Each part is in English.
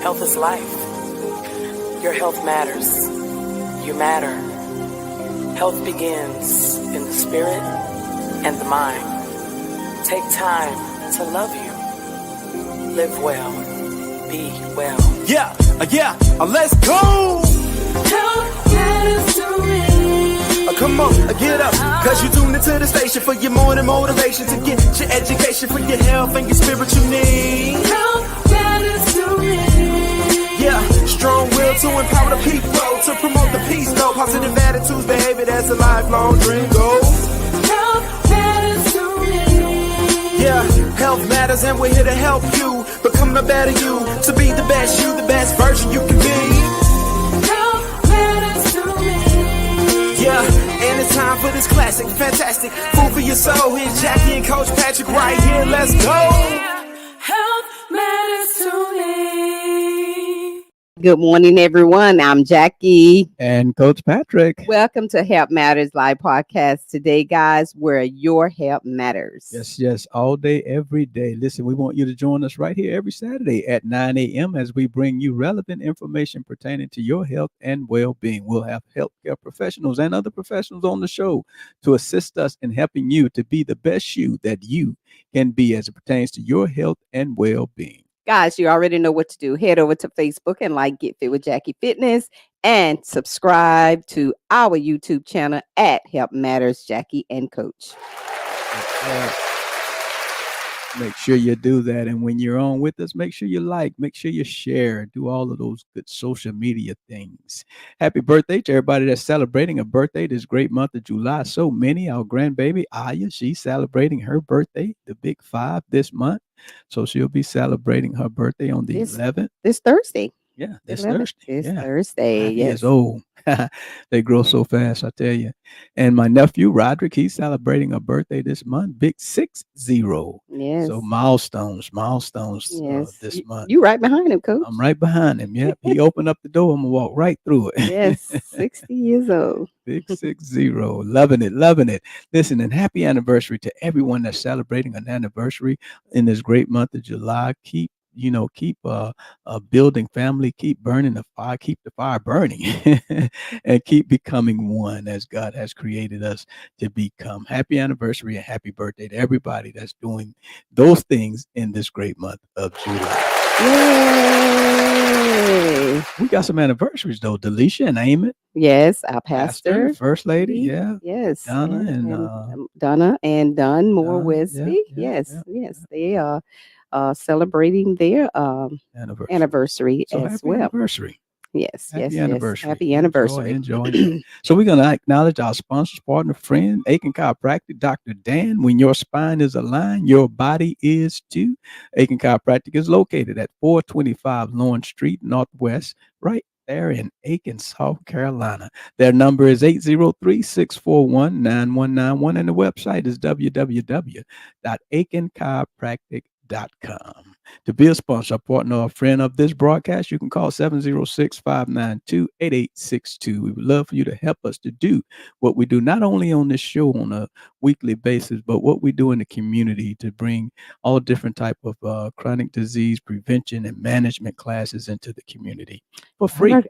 Health is life. Your health matters. You matter. Health begins in the spirit and the mind. Take time to love you. Live well. Be well. Let's go! Health matters to me. Come on, get up, cause you tuned into the station for your morning motivation to get your education for your health and your spiritual needs. Health matters to me. Yeah, strong will to empower the people, to promote the peace, though. Positive attitudes, behavior, that's a lifelong dream goal. Health matters to me. Yeah, health matters and we're here to help you become a better you, to be the best you, the best version you can be. Health matters to me. Yeah, and it's time for this classic, fantastic food for your soul. Here's Jackie and Coach Patrick right here. Let's go. Health matters to me. Good morning, everyone. I'm Jackie. And Coach Patrick. Welcome to Health Matters Live Podcast today, guys, where your health matters. Yes, all day, every day. Listen, we want you to join us right here every Saturday at 9 a.m. as we bring you relevant information pertaining to your health and well-being. We'll have healthcare professionals and other professionals on the show to assist us in helping you to be the best you that you can be as it pertains to your health and well-being. Guys, you already know what to do. Head over to Facebook and like Get Fit with Jackie Fitness and subscribe to our YouTube channel at Health Matters Jackie and Coach. Make sure you do that. And when you're on with us, make sure you like, make sure you share, do all of those good social media things. Happy birthday to everybody that's celebrating a birthday this great month of July. So many. Our grandbaby, Aya, she's celebrating her birthday, the big 5 this month. So she'll be celebrating her birthday on the 11th. This Thursday. Yeah, this Thursday. Thursday, yes. Years old. They grow so fast, I tell you. And my nephew, Roderick, he's celebrating a birthday this month, big 60. Yes. So milestones yes. this month. You right behind him, Coach. I'm right behind him. Yep. He opened up the door. I'm going to walk right through it. Yes, 60 years old. Big 60. Loving it. Listen, and happy anniversary to everyone that's celebrating an anniversary in this great month of July. Keep building family, keep burning the fire, keep the fire burning, and keep becoming one as God has created us to become. Happy anniversary and happy birthday to everybody that's doing those things in this great month of July. Yay! We got some anniversaries though, Delisha and Amy. Yes, our pastor, First Lady, yeah. Yes. Donna and Dunmore Donna, Westby. yeah. Yes. They are celebrating their anniversary So as happy well. Anniversary. Yes. Anniversary. Happy anniversary. Enjoy. So we're going to acknowledge our sponsors, partner, friend, Aiken Chiropractic, Dr. Dan. When your spine is aligned, your body is too. Aiken Chiropractic is located at 425 Lawrence Street, Northwest, right there in Aiken, South Carolina. Their number is 803-641-9191, and the website is www.aikenchiropractic.com. To be a sponsor, partner, or friend of this broadcast, you can call 706-592-8862. We would love for you to help us to do what we do, not only on this show on a weekly basis, but what we do in the community to bring all different type of chronic disease prevention and management classes into the community for free of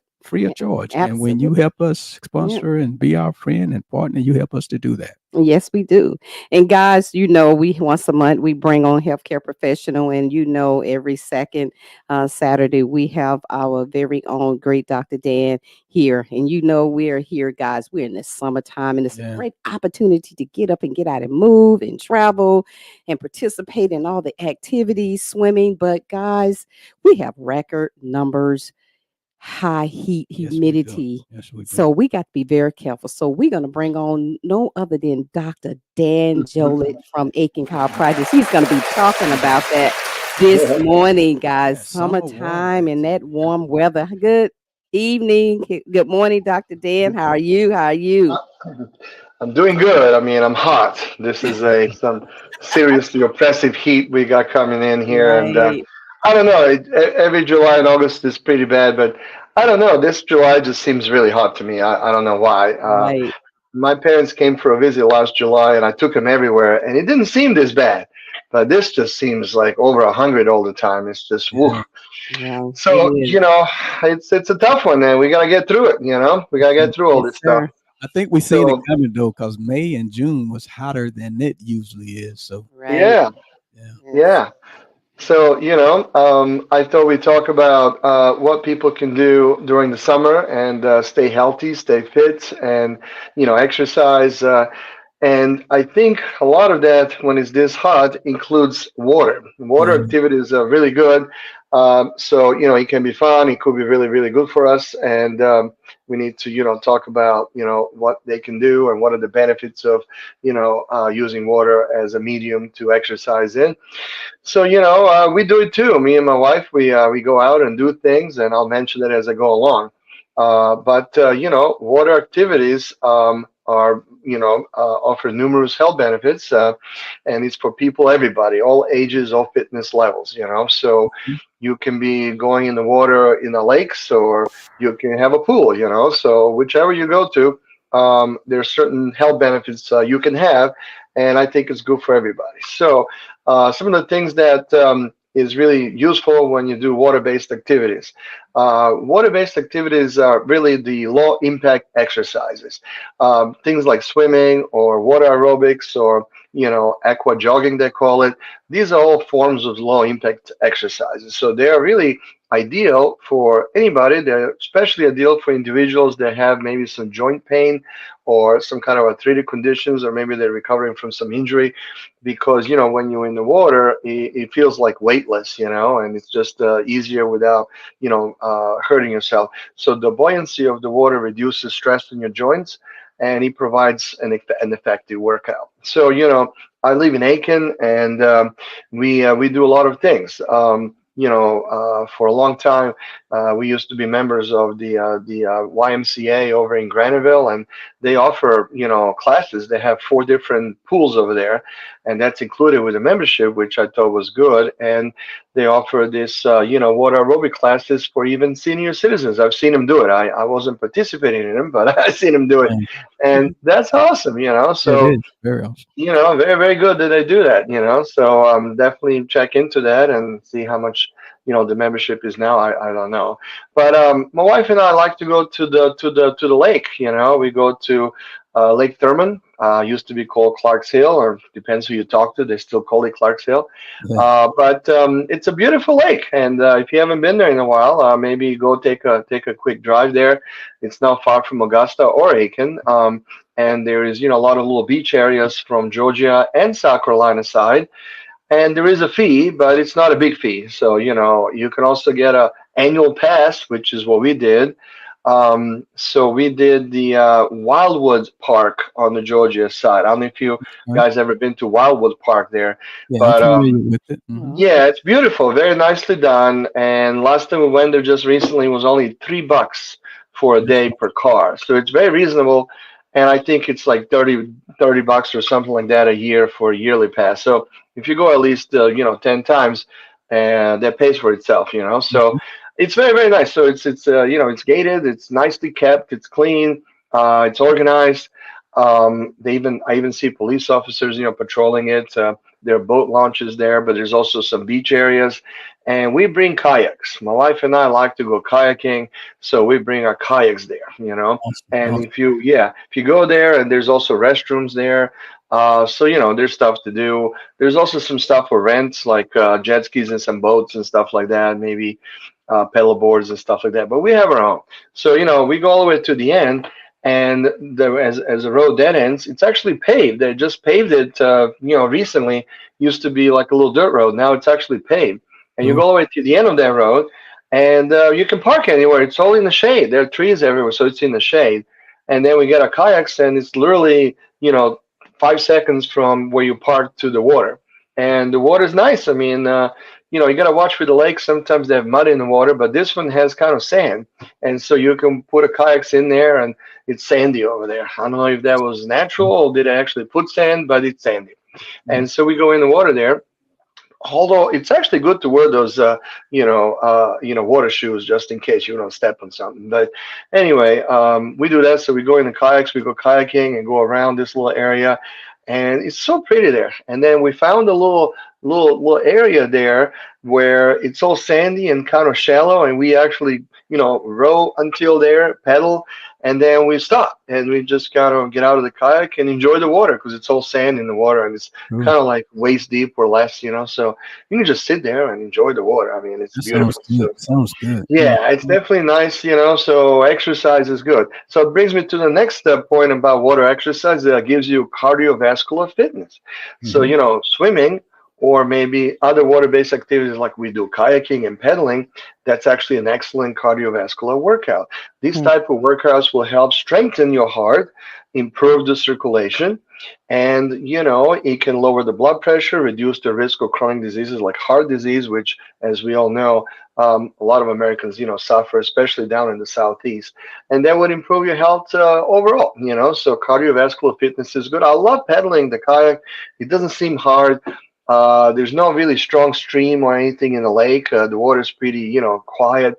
charge. Absolutely. And when you help us sponsor and be our friend and partner, you help us to do that. Yes, we do. And guys, we once a month we bring on healthcare professional, and every second Saturday we have our very own great Dr. Dan here. And we're here, guys. We're in the summertime, and it's a great opportunity to get up and get out and move and travel and participate in all the activities, swimming. But guys, we have record numbers, high heat, humidity. Yes, we do. So we got to be very careful. So we're going to bring on no other than Dr. Dan Joliet from Aiken Chiropractic. He's going to be talking about that this morning, guys. Yeah, Summertime and that warm weather. Good evening. Good morning, Dr. Dan. How are you? I'm doing good. I mean, I'm hot. This is some seriously oppressive heat we got coming in here. Right. And I don't know. Every July and August is pretty bad, but I don't know. This July just seems really hot to me. I don't know why. Right. My parents came for a visit last July, and I took them everywhere, and it didn't seem this bad. But this just seems like over 100 all the time. It's just, woo. Yeah, it So, is. it's a tough one, and we got to get through it. We got to get through all Yes, this stuff. sir. I think we seen it So, coming though, because May and June was hotter than it usually is. So Right. yeah, yeah. Yes. yeah. So, I thought we'd talk about what people can do during the summer and stay healthy, stay fit, and, exercise. And I think a lot of that, when it's this hot, includes water. Water Yeah. activities are really good. So, it can be fun. It could be really, really good for us. And we need to, talk about, what they can do and what are the benefits of, using water as a medium to exercise in. So, we do it too. Me and my wife, we go out and do things, and I'll mention it as I go along. But water activities are offer numerous health benefits, and it's for people, everybody, all ages, all fitness levels. So you can be going in the water in the lakes, or you can have a pool. So whichever you go to, there's certain health benefits you can have, and I think it's good for everybody. So some of the things that is really useful when you do water-based activities. Water-based activities are really the low-impact exercises. Things like swimming or water aerobics or aqua jogging, they call it. These are all forms of low-impact exercises. So they are really ideal for anybody. They're especially ideal for individuals that have maybe some joint pain or some kind of arthritic conditions, or maybe they're recovering from some injury, because when you're in the water, it feels like weightless, and it's just easier without hurting yourself. So the buoyancy of the water reduces stress in your joints, and it provides an effective workout. So I live in Aiken, and we do a lot of things. For a long time, we used to be members of the YMCA over in Granville, and they offer classes. They have 4 different pools over there, and that's included with a membership, which I thought was good. And they offer this water aerobic classes for even senior citizens. I've seen them do it. I wasn't participating in them, but I've seen them do it, and that's awesome. So It is very awesome. very, very good that they do that, so definitely check into that and see how much, the membership is now. I don't know. But my wife and I like to go to the lake, we go to Lake Thurmond, used to be called Clark's Hill, or depends who you talk to, they still call it Clark's Hill. But it's a beautiful lake, and if you haven't been there in a while, maybe go take a quick drive there. It's not far from Augusta or Aiken. And there is, a lot of little beach areas from Georgia and South Carolina side. And there is a fee, but it's not a big fee. So, you can also get a annual pass, which is what we did. So we did the Wildwood Park on the Georgia side. I don't know if you guys ever been to Wildwood Park there. Yeah, But I'm familiar with it. Mhm. yeah, it's beautiful, very nicely done. And last time we went there just recently was only $3 for a day per car. So it's very reasonable. And I think it's like $30 or something like that a year for a yearly pass. So if you go at least 10 times, that pays for itself. So it's very, very nice. So it's it's gated, it's nicely kept, it's clean, it's organized. I even see police officers patrolling it. There are boat launches there, but there's also some beach areas. And we bring kayaks. My wife and I like to go kayaking, so we bring our kayaks there, And Awesome. if you go there, and there's also restrooms there, so there's stuff to do. There's also some stuff for rent, like jet skis and some boats and stuff like that, maybe pedal boards and stuff like that. But we have our own. So we go all the way to the end, and as the road dead ends, it's actually paved. They just paved it, recently. Used to be like a little dirt road. Now it's actually paved. And you go all the way to the end of that road, and you can park anywhere. It's all in the shade. There are trees everywhere, so it's in the shade. And then we get our kayaks, and it's literally, 5 seconds from where you park to the water. And the water's nice. I mean, you got to watch for the lake. Sometimes they have mud in the water, but this one has kind of sand. And so you can put a kayaks in there, and it's sandy over there. I don't know if that was natural or did I actually put sand, but it's sandy. And so we go in the water there. Although it's actually good to wear those, water shoes just in case you don't step on something. But anyway, we do that. So we go in the kayaks, we go kayaking and go around this little area, and it's so pretty there. And then we found a little little area there where it's all sandy and kind of shallow, and we actually, row until there, pedal, and then we stop and we just kind of get out of the kayak and enjoy the water because it's all sand in the water and it's Ooh, kind of like waist deep or less, so you can just sit there and enjoy the water. I mean, it's that beautiful. sounds good. Sounds good. Yeah, it's definitely nice, so exercise is good. So it brings me to the next point about water exercise that gives you cardiovascular fitness. So, Mhm. swimming or maybe other water-based activities like we do kayaking and pedaling, that's actually an excellent cardiovascular workout. These Mm. type of workouts will help strengthen your heart, improve the circulation, and it can lower the blood pressure, reduce the risk of chronic diseases like heart disease, which, as we all know, a lot of Americans, suffer, especially down in the southeast, and that would improve your health overall. So cardiovascular fitness is good. I love pedaling the kayak. It doesn't seem hard. There's no really strong stream or anything in the lake. The water's pretty, quiet.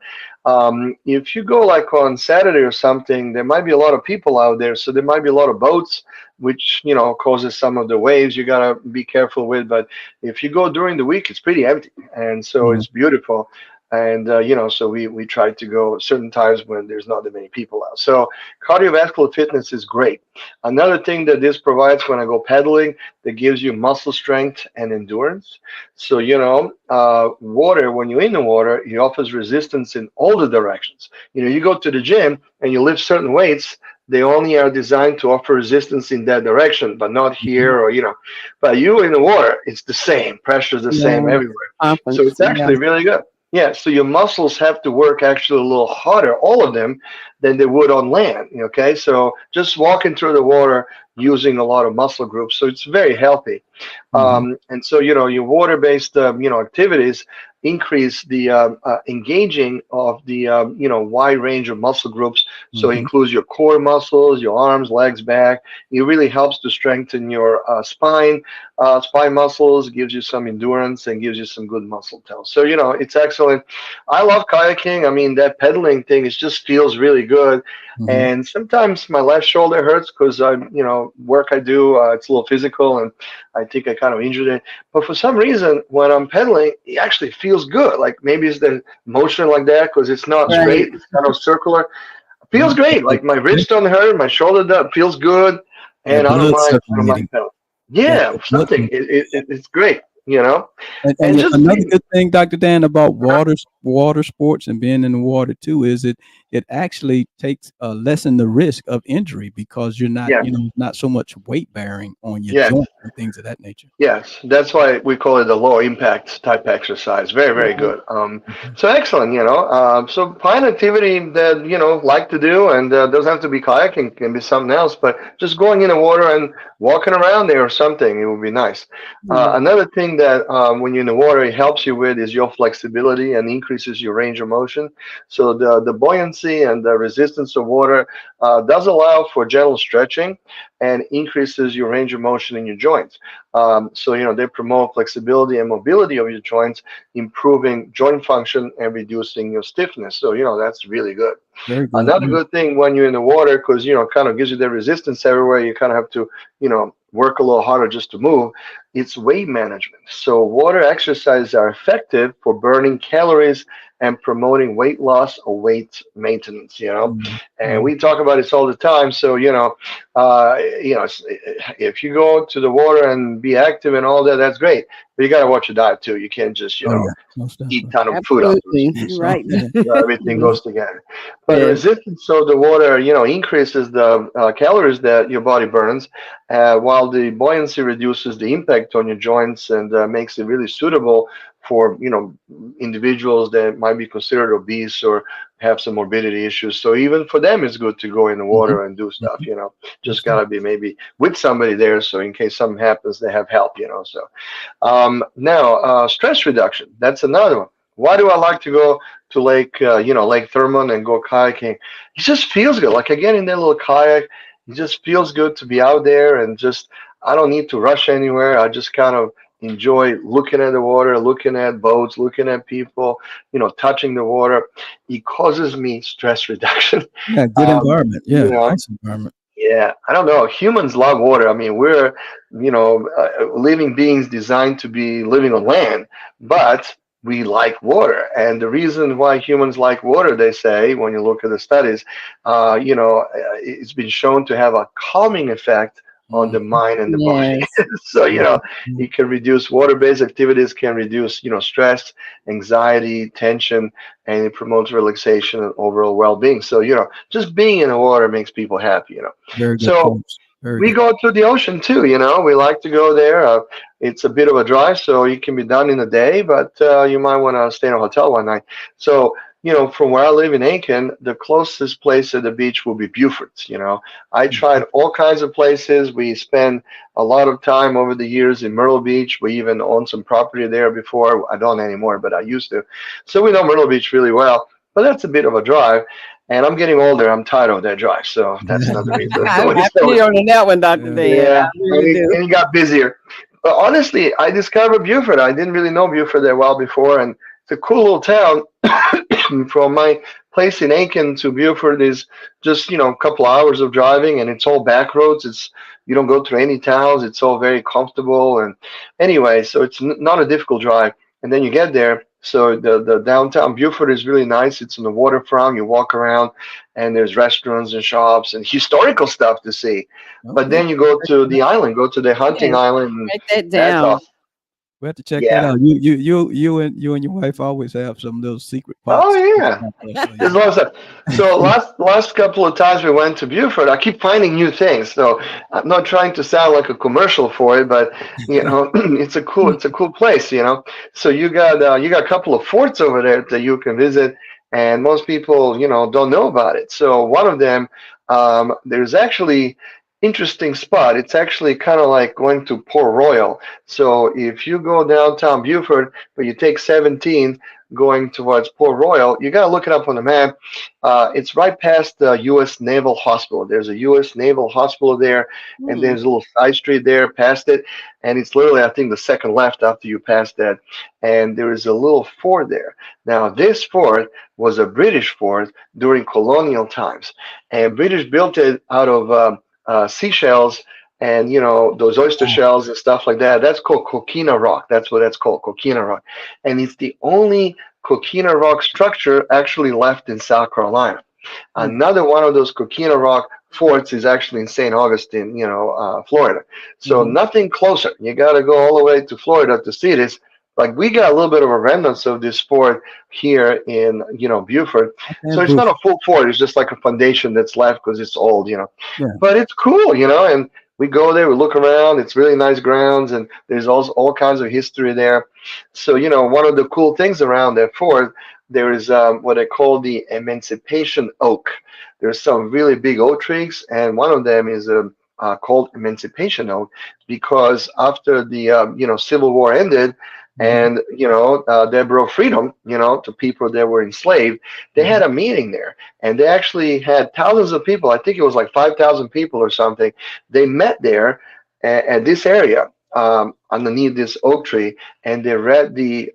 If you go like on Saturday or something, there might be a lot of people out there, so there might be a lot of boats, which causes some of the waves you gotta be careful with. But if you go during the week, it's pretty empty, and so Mhm. it's beautiful. And so we try to go certain times when there's not that many people out. So cardiovascular fitness is great. Another thing that this provides when I go pedaling, that gives you muscle strength and endurance. So water, when you're in the water, it offers resistance in all the directions. You go to the gym and you lift certain weights, they only are designed to offer resistance in that direction, but not here or but you in the water, it's the same. Pressure is the same Yeah. everywhere. So Conference. it's actually really good. Yeah, so your muscles have to work actually a little harder, all of them, than they would on land. Okay, so just walking through the water using a lot of muscle groups, so it's very healthy. Mhm. And so your water-based activities increase the engaging of the wide range of muscle groups. So it Mhm. includes your core muscles, your arms, legs, back. It really helps to strengthen your spine muscles, gives you some endurance, and gives you some good muscle tone. So it's excellent. I love kayaking. I mean, that pedaling thing, it just feels really good. Mhm. And sometimes my left shoulder hurts because work I do, it's a little physical, and I think I kind of injured it. But for some reason, when I'm pedaling, it actually feels good. Like maybe it's the motion like that because it's not Right. straight, it's kind of circular. Feels Yeah. great. Like my wrist don't hurt, my shoulder feels good, The and I blood don't mind circulating. pedaling. Yeah, Yeah, the blood something. It's great, And and just another being. good thing, Dr. Dan, about water sports and being in the water too is it actually takes lessen the risk of injury because you're not, Yes, not so much weight bearing on your yes. joint and things of that nature. Yes, that's why we call it a low impact type exercise. Very, very Right. good. Mhm. So excellent, so find activity that, like to do, and doesn't have to be kayaking, can be something else, but just going in the water and walking around there or something, it would be nice. Yeah. Another thing that when you're in the water, it helps you with is your flexibility and increases your range of motion. So the buoyancy and the resistance of water does allow for gentle stretching and increases your range of motion in your joints. So they promote flexibility and mobility of your joints, improving joint function and reducing your stiffness. So that's really good. Very good. Another Yeah. good thing when you're in the water, because kind of gives you the resistance everywhere, you kind of have to work a little harder just to move. It's weight management. So water exercises are effective for burning calories and promoting weight loss or weight maintenance. Mhm. And Mhm. we talk about this all the time. So if you go to the water and be active and all that, that's great. But you got to watch your diet too. You can't just Oh yeah, most eat definitely. ton of food afterwards. Absolutely. You're right. Everything goes together. But Yes. resistance of the water, increases the calories that your body burns, while the buoyancy reduces the impact on your joints and makes it really suitable for individuals that might be considered obese or have some morbidity issues. So even for them, it's good to go in the Mhm. water and do stuff. Mhm. Just Most definitely. gotta be maybe with somebody there, so in case something happens, they have help. So now, stress reduction. That's another one. Why do I like to go to Lake Thurmond and go kayaking? It just feels good. Like again in that little kayak, it just feels good to be out there and just I don't need to rush anywhere. I just kind of enjoy looking at the water, looking at boats, looking at people, touching the water. It causes me stress reduction. Yeah, good Um, environment. you Yeah, know, nice environment. Yeah, I don't know. Humans love water. I mean, we're, living beings designed to be living on land, but we like water. And the reason why humans like water, they say, when you look at the studies, it's been shown to have a calming effect on the mind and the body. Yes. So, Mhm. it can reduce water-based activities, can reduce, stress, anxiety, tension, and it promotes relaxation and overall well-being. So, just being in the water makes people happy. Very good So points. Very we good. go to the ocean too, we like to go there. It's a bit of a drive, so it can be done in a day, but you might want to stay in a hotel one night. So, from where I live in Aiken, the closest place at the beach will be Beaufort. I tried all kinds of places. We spent a lot of time over the years in Myrtle Beach. We even owned some property there before. I don't anymore, but I used to. So we know Myrtle Beach really well, but that's a bit of a drive. And I'm getting older. I'm tired of that drive. So that's another reason. I feel you on that one, Dr. Yeah. Dan. Yeah, I really do. and it got busier. But honestly, I discovered Beaufort. I didn't really know Beaufort that well before, and it's a cool little town. From my place in Aiken to Beaufort is just a couple hours of driving, and it's all back roads. You don't go through any towns. It's all very comfortable, and anyway, so it's not a difficult drive. And then you get there. So the downtown Beaufort is really nice. It's on the waterfront. You walk around, and there's restaurants and shops and historical stuff to see. But Okay. then you go to the island, go to the hunting Yes. island. And Write that that's down. awesome. We have to check that Yeah. out. You and your wife always have some little secret Oh pots. yeah. So, There's a lot of stuff. So last couple of times we went to Beaufort, I keep finding new things. So I'm not trying to sound like a commercial for it, but it's a cool place. So you got a couple of forts over there that you can visit, and most people don't know about it. So one of them, there's actually interesting spot. It's actually kind of like going to Port Royal. So if you go downtown Beaufort, but you take 17 going towards Port Royal, you got to look it up on the map. It's right past the U.S. Naval Hospital. There's a U.S. Naval Hospital there, and there's a little side street there past it, and it's literally, I think, the second left after you pass that, and there is a little fort there. Now, this fort was a British fort during colonial times, and British built it out of seashells and those oyster shells and stuff like that. That's called coquina rock. That's what that's called, coquina rock, and it's the only coquina rock structure actually left in South Carolina. Another one of those coquina rock forts is actually in St. Augustine, Florida. So nothing closer. You got to go all the way to Florida to see this. Like, we got a little bit of a remnants of this fort here in Beaufort. So it's not a full fort. It's just like a foundation that's left because it's old. Yeah. But it's cool, and we go there, we look around. It's really nice grounds, and there's also all kinds of history there. So one of the cool things around that fort, there is what I call the Emancipation Oak. There's some really big oak trees, and one of them is called Emancipation Oak because after the Civil War ended, and they brought freedom to people that were enslaved, they had a meeting there, and they actually had thousands of people. I think it was like 5,000 people or something. They met there at this area underneath this oak tree, and they read the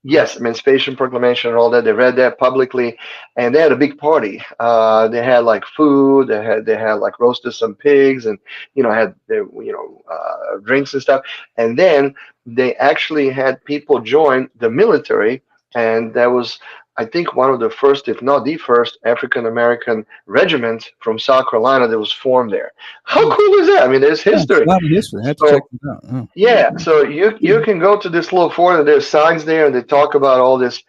yes, Emancipation Proclamation and all that. They read that publicly, and they had a big party. They had like food. They had like roasted some pigs, and had their drinks and stuff. And then they actually had people join the military, and that was, I think, one of the first, if not the first, African American regiment from South Carolina that was formed there. How cool is that? I mean, there's history. A lot of history. I have to So- check it out. Yeah, so you can go to this little fort, and there's signs there, and they talk about all this,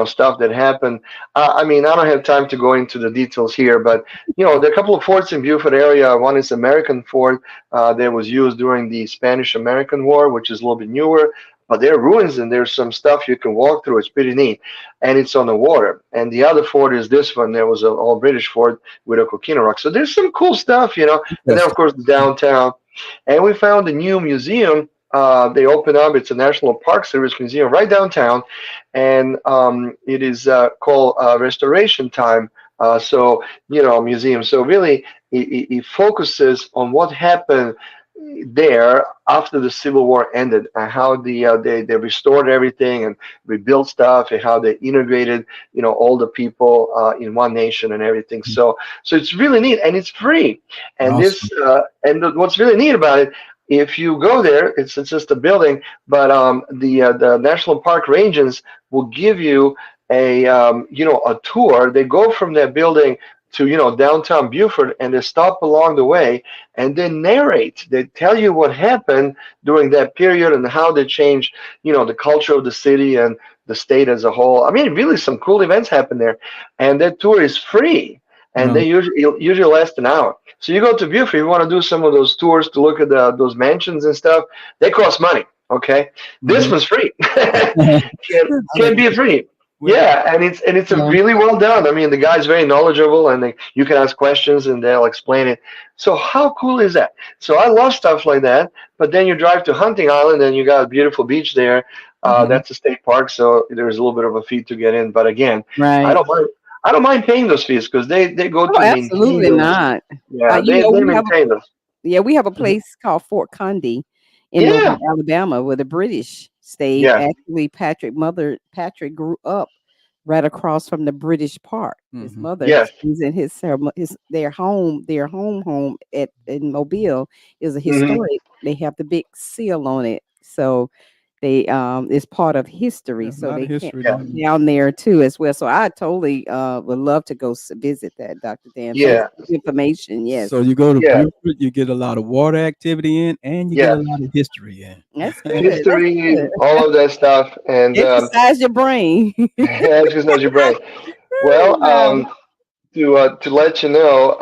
stuff that happened. I mean, I don't have time to go into the details here, but there are a couple of forts in Beaufort area. One is American fort that was used during the Spanish-American War, which is a little bit newer. But there are ruins, and there's some stuff you can walk through. It's pretty neat, and it's on the water. And the other fort is this one. There was an all British fort with a coquina rock. So there's some cool stuff, And then, of course, the downtown. And we found a new museum. They opened up. It's a National Park Service museum right downtown, and it is called Restoration Time. Museum. So really, it focuses on what happened there after the Civil War ended, and how they restored everything and rebuilt stuff, and how they integrated, all the people in one nation and everything. So it's really neat, and it's free. And Awesome. what's really neat about it, if you go there, it's just a building, but the National Park Rangers will give you a tour. They go from that building to downtown Beaufort, and they stop along the way, and they narrate. They tell you what happened during that period and how they changed the culture of the city and the state as a whole. I mean, really some cool events happen there, and that tour is free, and they usually last an hour. So you go to Beaufort, you want to do some of those tours to look at those mansions and stuff. They cost money. Okay, this one's free. can be free. Yeah, and it's a really well done. I mean, the guy's very knowledgeable, and you can ask questions, and they'll explain it. So how cool is that? So I love stuff like that. But then you drive to Hunting Island, and you got a beautiful beach there. That's a state park, so there's a little bit of a fee to get in. But again, Right. I don't mind paying those fees because they go to Oh, maintain absolutely those. not. Yeah, You they know, we have maintain those. Yeah, we have a place called Fort Condy in Yeah. Mobile, Alabama, where the British stayed. Yeah. Actually, Patrick grew up right across from the British Park. His Mhm. mother Yes. is in their home in Mobile is a Mhm. historic. They have the big seal on it, so they it's part of history. There's a So lot they of can't history Yeah. down there. down there too as well. So I totally would love to go visit that, Dr. Dan. Thanks Yeah. for the information. Yes, So you go to Yeah. Beaufort, you get a lot of water activity in, and you get Yeah. a lot of history in. that's good. That's History, good. all of that stuff, and Exercise your brain. exercise your brain. Well, Wow. to let you know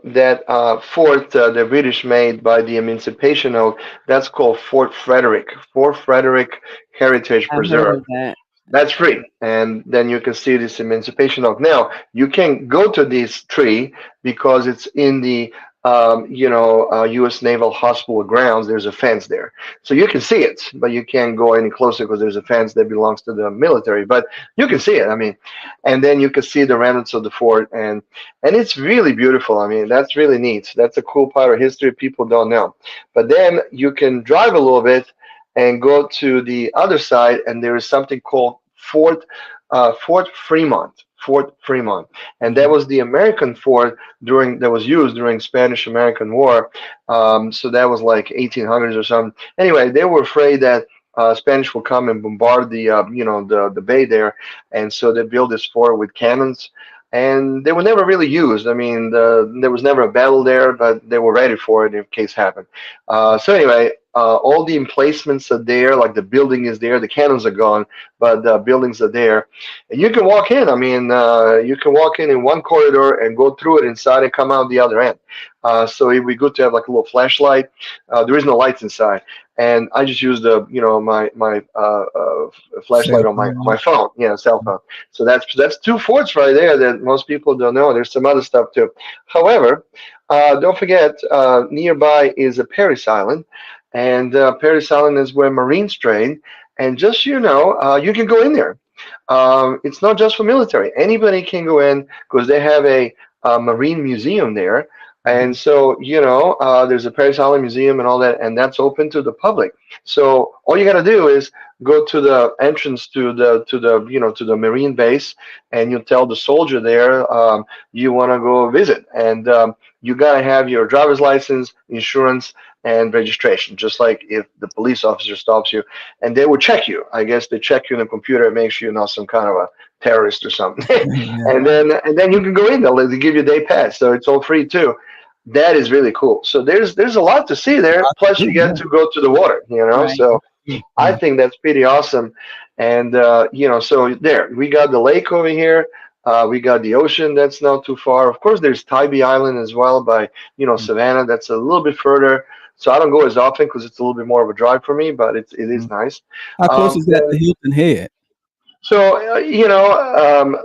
that fort the British made by the Emancipation Oath, that's called Fort Frederick Heritage I've heard Preserve. of that. That's free, and then you can see this Emancipation Oath. Now you can go to this tree because it's in the U.S. Naval Hospital grounds. There's a fence there, so you can see it, but you can't go any closer because there's a fence that belongs to the military. But you can see it. I mean, and then you can see the remnants of the fort, and it's really beautiful. I mean, that's really neat. That's a cool part of history people don't know. But then you can drive a little bit and go to the other side, and there is something called Fort Fremont. Fort Fremont, and that was the American fort that was used during Spanish-American War. So that was like 1800s or something. Anyway, they were afraid that Spanish will come and bombard the bay there, and so they built this fort with cannons. And they were never really used. I mean, there was never a battle there, but they were ready for it in case happened. So anyway, all the emplacements are there, like the building is there, the cannons are gone, but the buildings are there. And you can walk in. I mean, you can walk in one corridor and go through it inside and come out the other end. So it would be good to have like a little flashlight. There is no lights inside. And I just use my flashlight on my phone, cell phone. So that's two forts right there that most people don't know. There's some other stuff too. However, don't forget, nearby is a Parris Island, and Parris Island is where Marines train. And just you can go in there. It's not just for military. Anybody can go in because they have a Marine museum there. And so, there's a Parris Island Museum and all that, and that's open to the public. So all you got to do is go to the entrance to the Marine base, and you tell the soldier there you want to go visit, and you got to have your driver's license, insurance, and registration, just like if the police officer stops you, and they will check you. I guess they check you in the computer and make sure you're not some kind of a terrorist or something. and then you can go in. They give you a day pass, so it's all free too. That is really cool. So there's a lot to see there. Plus, you get to go to the water. Right. So I think that's pretty awesome. And so there we got the lake over here. We got the ocean that's not too far. Of course, there's Tybee Island as well by Savannah. That's a little bit further. So I don't go as often because it's a little bit more of a drive for me, but it is nice. How close is that to Hilton Head? So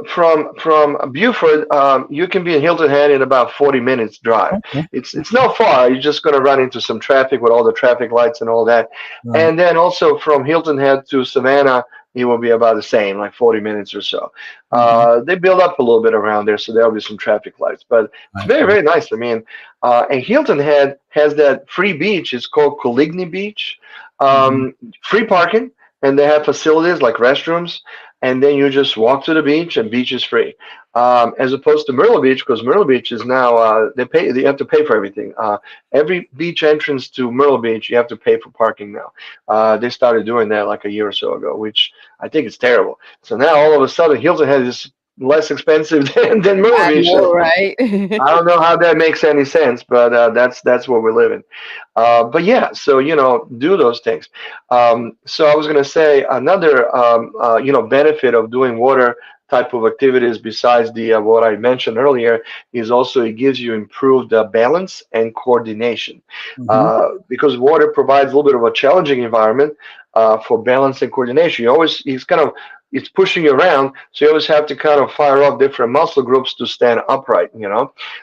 from Beaufort, you can be in Hilton Head in about 40 minutes drive. Okay. It's not far. You're just going to run into some traffic with all the traffic lights and all that. Right. And then also from Hilton Head to Savannah, it will be about the same, like 40 minutes or so. Mhm. They build up a little bit around there, so there'll be some traffic lights, but it's Right, very, right. very nice. I mean, and Hilton Head has that free beach. It's called Coligny Beach. Mhm. Free parking, and they have facilities like restrooms, and then you just walk to the beach, and beach is free. As opposed to Myrtle Beach, because Myrtle Beach is now they have to pay for everything. Every beach entrance to Myrtle Beach, you have to pay for parking now. They started doing that like a year or so ago, which I think is terrible. So now all of a sudden, Hilton Head is less expensive than Myrtle I Beach. know, So right? I don't know how that makes any sense, but that's what we're living. But yeah, so do those things. So I was gonna say another benefit of doing water type of activities besides the what I mentioned earlier is also it gives you improved balance and coordination Mhm. because water provides a little bit of a challenging environment for balance and coordination. It's pushing you around, so you always have to kind of fire up different muscle groups to stand upright.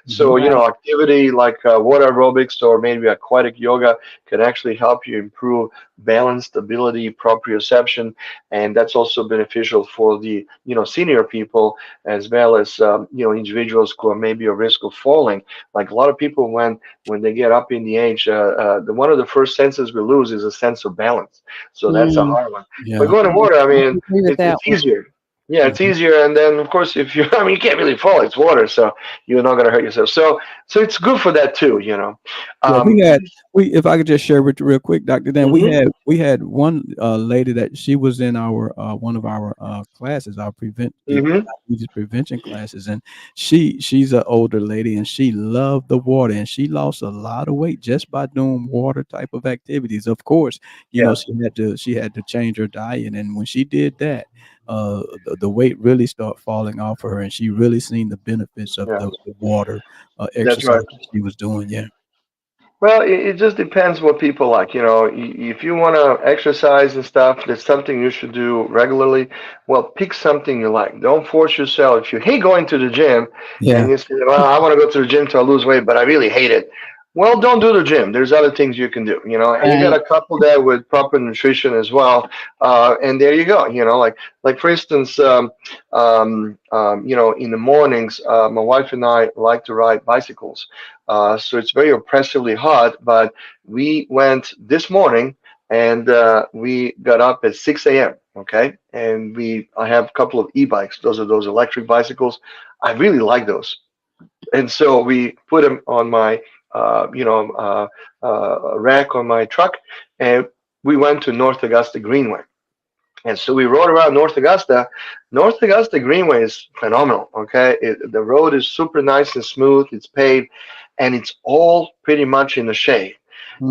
So, Mhm. Right. activity like water aerobics or maybe aquatic yoga can actually help you improve balance, stability, proprioception, and that's also beneficial for the, senior people as well as, individuals who are maybe at risk of falling. Like a lot of people, when they get up in the age, one of the first senses we lose is a sense of balance. So that's a Mm, hard one. But Yeah. going to yeah, water, I I mean, agree with that it's one. easier. Yeah, it's Mhm. easier, and then of course, if you, I mean, you can't really fall; it's water, so you're not gonna hurt yourself. So it's good for that too. Yeah, Um, we if I could just share with you real quick, Dr. Dan, mhm, we had one lady that she was in our one of our classes, our mhm. diabetes prevention classes, and she's an older lady and she loved the water and she lost a lot of weight just by doing water type of activities. Of course, Yeah, she had to change her diet, and when she did that, the weight really started falling off her, and she really seen the benefits of yeah, the water that's exercise right. that she was doing. Yeah. Well, it just depends what people like. If you want to exercise and stuff, that's something you should do regularly. Well, pick something you like. Don't force yourself. If you hate going to the gym and Yeah. you say, well, I want to go to the gym to lose weight, but I really hate it. Well, don't do the gym. There's other things you can do. And you got Right. to couple that with proper nutrition as well. And there you go. Like for instance, in the mornings, my wife and I like to ride bicycles. So it's very oppressively hot, but we went this morning and we got up at 6 a.m. Okay, and I have a couple of e-bikes. Those are those electric bicycles. I really like those, and so we put them on my rack on my truck, and we went to North Augusta Greenway. And so we rode around North Augusta. North Augusta Greenway is phenomenal. Okay, the road is super nice and smooth. It's paved, and it's all pretty much in the shade.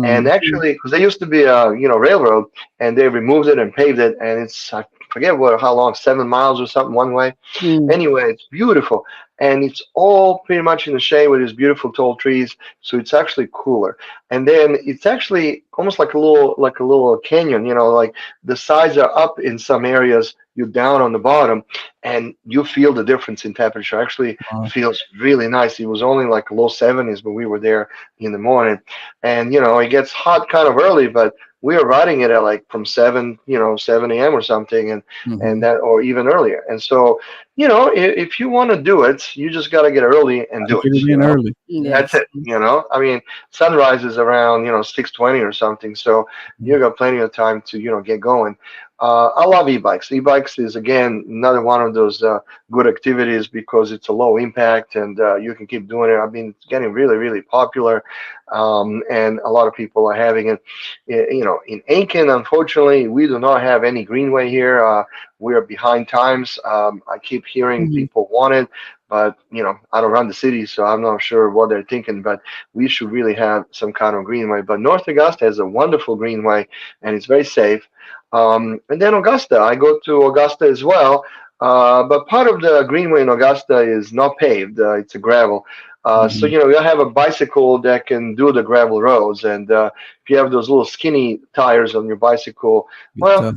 And Mm. Mm, actually, because there used to be a railroad, and they removed it and paved it, and it's I forget how long, 7 miles or something one way. mm, Anyway, it's beautiful, and it's all pretty much in the shade with these beautiful tall trees, so it's actually cooler. And then it's actually almost like a little canyon, like the sides are up in some areas, you're down on the bottom, and you feel the difference in temperature. Actually, Wow. feels really nice. It was only like low 70s, but we were there in the morning, and it gets hot kind of early, but we were riding it at like from 7 a.m. or something, and Mhm. that or even earlier. And so if you want to do it, you just got to get early and Gotta do get it. it in early. That's yes. it. I mean, sunrise is around 6:20 or something, so you got plenty of time to get going. I love e-bikes. E-bikes is again another one of those good activities because it's a low impact and you can keep doing it. I mean, it's getting really, really popular, and a lot of people are having it. In Aiken, unfortunately, we do not have any greenway here. We are behind times. I keep hearing Mhm. people want it, but I don't run the city, so I'm not sure what they're thinking. But we should really have some kind of greenway. But North Augusta has a wonderful greenway, and it's very safe. And then Augusta, I go to Augusta as well. But part of the greenway in Augusta is not paved; it's a gravel. So Mhm. you have a bicycle that can do the gravel roads, and if if you have those little skinny tires on your bicycle, Be well, tough.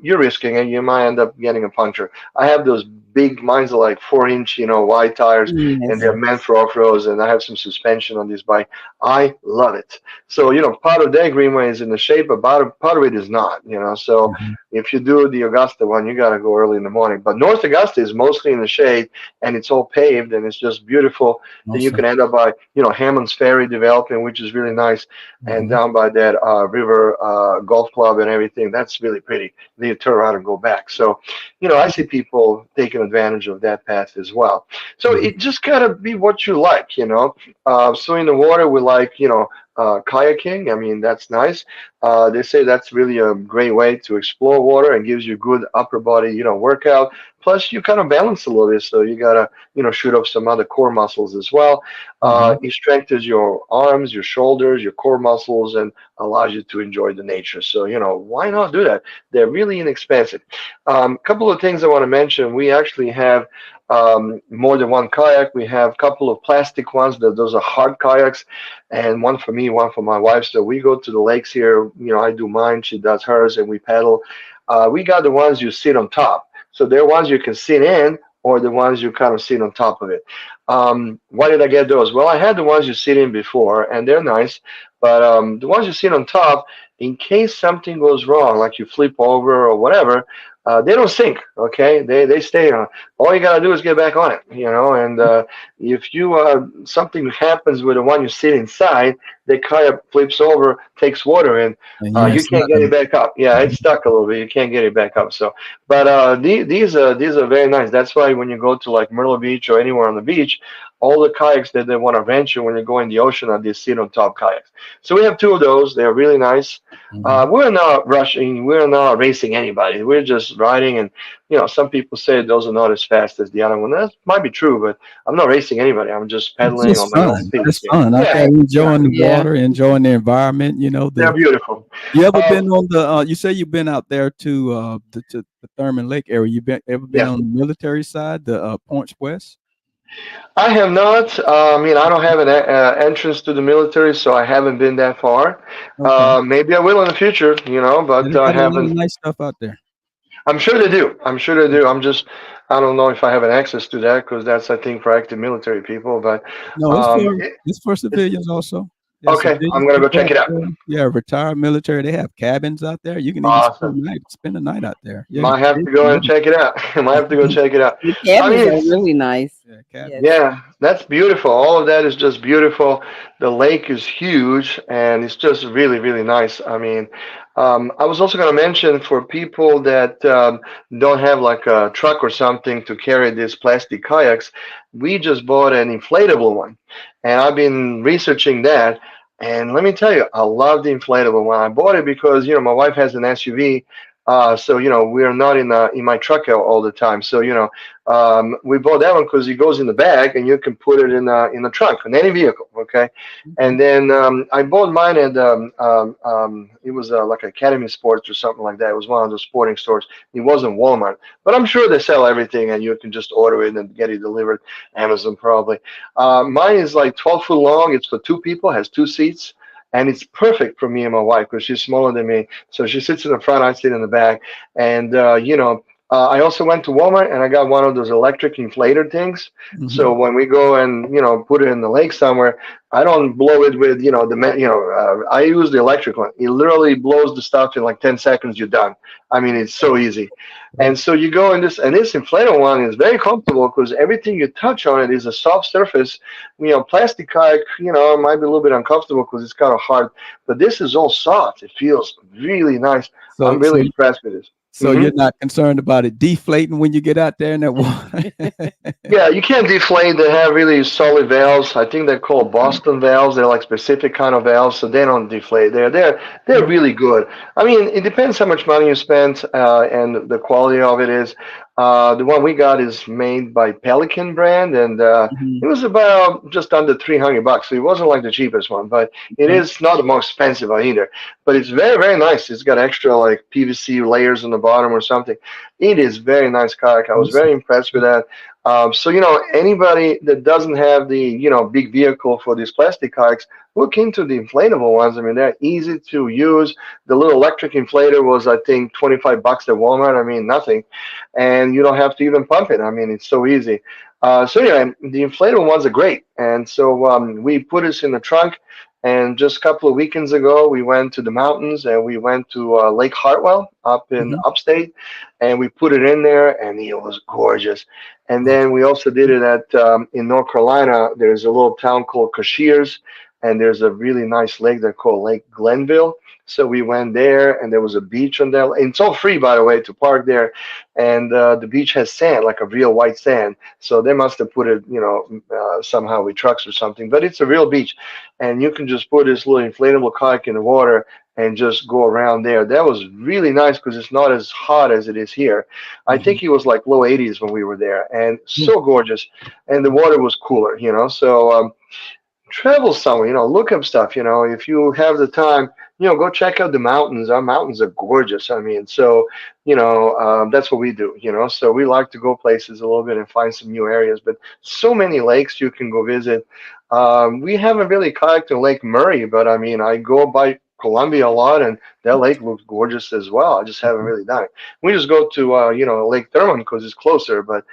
you're risking it. You might end up getting a puncture. I have those big, mine's are like 4 inch, wide tires, and Yes. they're meant for off-roads. And I have some suspension on this bike. I love it. So, part of that greenway is in the shape, but part of it is not. So Mhm. if you do the Augusta one, you got to go early in the morning. But North Augusta is mostly in the shade, and it's all paved, and it's just beautiful. Then you Awesome. can end up by, Hammond's Ferry developing, which is really nice, and Mhm. down by that river golf club and everything. That's really pretty. Then you turn around and go back. So, I see people taking advantage of that path as well. So Mhm. it just gotta be what you like. So in the water, we like, kayaking. I mean, that's nice. They say that's really a great way to explore water and gives you good upper body, workout. Plus, you kind of balance a little bit, so you gotta, shoot up some other core muscles as well. Mhm. It strengthens your arms, your shoulders, your core muscles, and allows you to enjoy the nature. So, why not do that? They're really inexpensive. Couple of things I want to mention. We actually have more than one kayak. We have a couple of plastic ones. Those are hard kayaks, and one for me, one for my wife. So we go to the lakes here. I do mine, she does hers, and we paddle. We got the ones you sit on top. So they're ones you can sit in, or the ones you kind of sit on top of it. Why did I get those? Well, I had the ones you sit in before, and they're nice. But the ones you sit on top, in case something goes wrong, like you flip over or whatever, they don't sink. Okay, they stay on. All you gotta do is get back on it. And if something happens with the one you sit inside, the kayak flips over, takes water in. And you're You can't get inside. it back up. Yeah, it's stuck a little bit. You can't get it back up. So, but these are very nice. That's why when you go to like Myrtle Beach or anywhere on the beach, all the kayaks that they want to venture when you go in the ocean are these sit on top kayaks. So we have two of those. They're really nice. Mhm. We're not rushing. We're not racing anybody. We're just riding. And some people say those are not as fast as the other one. That might be true, but I'm not racing anybody. I'm just It's pedaling on just my own fun. speed. It's Yeah, fun. yeah, Okay, yeah. enjoying the Yeah. water, enjoying the environment. They're beautiful. You ever Uh, been on the? You say you've been out there to the Thurman Lake area. You ever been yeah. on the military side, the Points West? I have not. I mean, I don't have an entrance to the military, so I haven't been that far. Okay. Maybe I will in the future, Yeah, but they I got a lot of haven't. nice stuff out there. I'm sure they do. I'm sure they do. I don't know if I have an access to that because that's, I think, for active military people. But No, um, it, it's for it's civilians also. Yeah, okay. civilians I'm gonna can go go check out it out. there. Yeah, retired military. They have cabins out there. You can even Awesome. spend a night out there. Yeah, Might have to go and check it out. Might have to go check it out. The I mean, cabins are it's really nice. yeah, cabin. Yes. Yeah, that's beautiful. All of that is just beautiful. The lake is huge and it's just really, really nice. I mean, I was also going to mention for people that don't have like a truck or something to carry these plastic kayaks, we just bought an inflatable one. And I've been researching that. And let me tell you, I love the inflatable one. I bought it because, my wife has an SUV. So we're not in my truck all the time. So we bought that one because it goes in the bag and you can put it in the trunk in any vehicle. Okay, Okay. and then I bought mine at it was like Academy Sports or something like that. It was one of those sporting stores. It wasn't Walmart, but I'm sure they sell everything and you can just order it and get it delivered. Amazon probably. Mine is like 12 foot long. It's for two people. Has two seats. And it's perfect for me and my wife because she's smaller than me. So she sits in the front, I sit in the back. And, I also went to Walmart and I got one of those electric inflator things. So Mhm. when we go and, put it in the lake somewhere, I don't blow it with, I use the electric one. It literally blows the stuff in like 10 seconds, you're done. I mean, it's so easy. And so you go in this inflator one is very comfortable because everything you touch on it is a soft surface. Plastic kayak, might be a little bit uncomfortable because it's kind of hard, but this is all soft. It feels really nice. So, I'm so, really impressed with this. so Mhm. you're not concerned about it deflating when you get out there in that water. Yeah, you can't deflate. They have really solid valves. I think they're called Boston valves. They're like specific kind of valves, so they don't deflate. They're really good. I mean, it depends how much money you spend and the quality of it is. The one we got is made by Pelican brand, and Mhm. it was about just under $300. So it wasn't like the cheapest one, but it Okay. is not the most expensive one either. But it's very, very nice. It's got extra like PVC layers on the bottom or something. It is very nice kayak. I was very impressed with that. So, anybody that doesn't have the, big vehicle for these plastic kayaks, look into the inflatable ones. I mean, they're easy to use. The little electric inflator was, I think, $25 at Walmart. I mean, nothing. And you don't have to even pump it. I mean, it's so easy. So anyway, the inflatable ones are great. And so we put this in the trunk. And just a couple of weekends ago, we went to the mountains and we went to Lake Hartwell up in upstate, and we put it in there, and it was gorgeous. And then we also did it at in North Carolina. There's a little town called Cashiers, and there's a really nice lake there called Lake Glenville. So we went there, and there was a beach on there. And it's all free, by the way, to park there. And the beach has sand, like a real white sand. So they must have put it, somehow with trucks or something. But it's a real beach, and you can just put this little inflatable kayak in the water and just go around there. That was really nice because it's not as hot as it is here. I think it was like low 80s when we were there, and so gorgeous. And the water was cooler, So travel somewhere, look up stuff, if you have the time. Go check out the mountains. Our mountains are gorgeous. I mean, so, that's what we do, So we like to go places a little bit and find some new areas, but so many lakes you can go visit. We haven't really kayaked in Lake Murray, but I mean, I go by Columbia a lot, and that lake looks gorgeous as well. I just haven't really done it. We just go to, Lake Thurmond because it's closer, but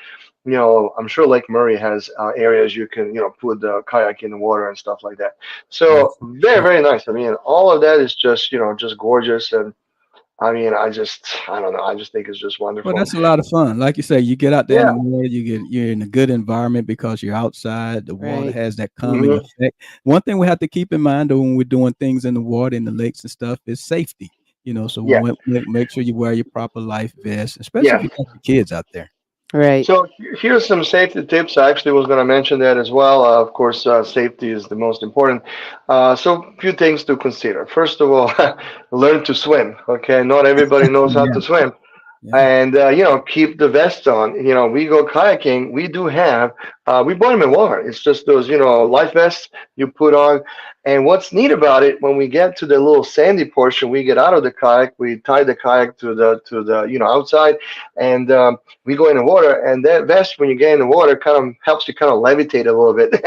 I'm sure Lake Murray has areas you can, put the kayak in the water and stuff like that. So very, very nice. I mean, all of that is just, just gorgeous. And I mean, I don't know. I just think it's just wonderful. Well, that's a lot of fun. Like you say, you get out there in the water, you're in a good environment because you're outside. The water has that calming effect. One thing we have to keep in mind though, when we're doing things in the water, in the lakes and stuff, is safety. So make sure you wear your proper life vest, especially if you got your kids out there. Right. So here's some safety tips. I actually was going to mention that as well. Of course, safety is the most important. So a few things to consider. First of all, learn to swim. Okay, not everybody knows how to swim. And keep the vest on. We go kayaking. We do have. We bought them in Walmart. It's just those life vests you put on. And what's neat about it, when we get to the little sandy portion, we get out of the kayak. We tie the kayak to the outside, and we go in the water. And that vest, when you get in the water, kind of helps you kind of levitate a little bit.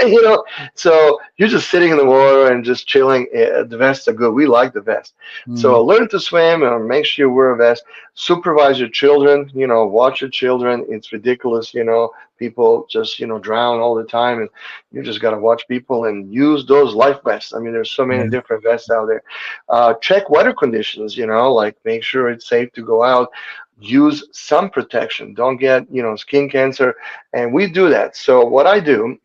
So you're just sitting in the water and just chilling. The vests are good. We like the vest. So learn to swim and make sure you wear a vest. Supervise your children. Watch your children. It's ridiculous. People just drown all the time, and you just got to watch people and use those life vests. I mean, there's so many different vests out there. Check weather conditions, like make sure it's safe to go out. Use sun protection. Don't get skin cancer, and we do that. So what I do,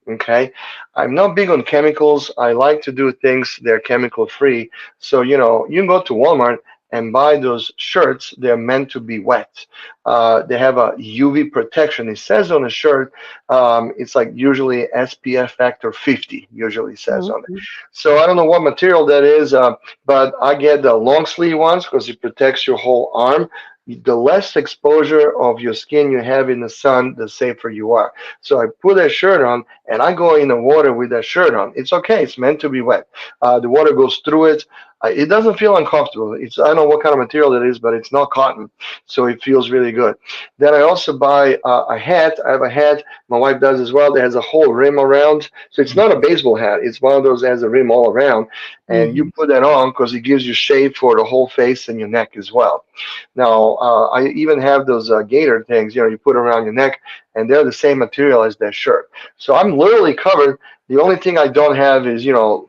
I'm not big on chemicals. I like to do things that are chemical free. So you can go to Walmart and buy those shirts. They're meant to be wet. They have a UV protection. It says on the shirt, it's like usually SPF factor 50, usually says on it. So I don't know what material that is, but I get the long sleeve ones because it protects your whole arm. The less exposure of your skin you have in the sun, the safer you are. So I put that shirt on, and I go in the water with that shirt on. It's okay. It's meant to be wet. The water goes through it. It doesn't feel uncomfortable. I don't know what kind of material it is, but it's not cotton, so it feels really good. Then I also buy a hat. I have a hat. My wife does as well. That has a whole rim around. So it's not a baseball hat. It's one of those that has a rim all around. And you put that on because it gives you shade for the whole face and your neck as well. Now, I even have those gaiter things, you put around your neck, and they're the same material as that shirt. So I'm literally covered. The only thing I don't have is,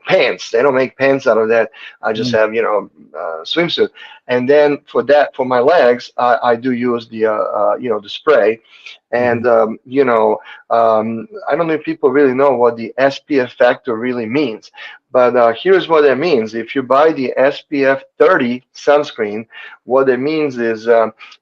pants. They don't make pants out of that. I just have, swimsuit. And then for my legs, I do use the, the spray. And, I don't know if people really know what the SPF factor really means. But here's what that means. If you buy the SPF 30 sunscreen, what it means is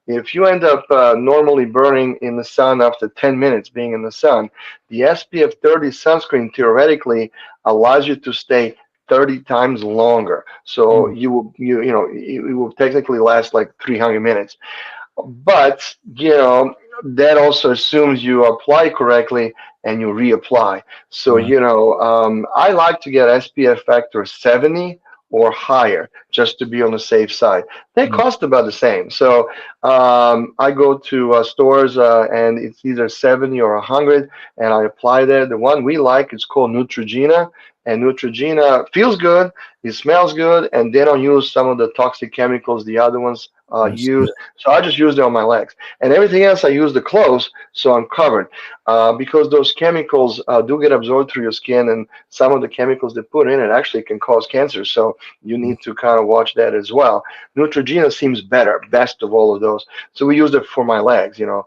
if you end up normally burning in the sun after 10 minutes being in the sun, the SPF 30 sunscreen theoretically allows you to stay 30 times longer. So it will technically last like 300 minutes. But, that also assumes you apply correctly and you reapply. So, I like to get SPF factor 70 or higher, just to be on the safe side. They Mm. cost about the same. So I go to stores and it's either 70 or 100, and I apply that. The one we like is called Neutrogena, and Neutrogena feels good, it smells good, and they don't use some of the toxic chemicals the other ones That's good. use. So I just use it on my legs, and everything else I use the clothes, so I'm covered. Because those chemicals do get absorbed through your skin, and some of the chemicals they put in it actually can cause cancer. So you need to kind of watch that as well. Neutrogena seems better, best of all of those. So we use it for my legs, you know.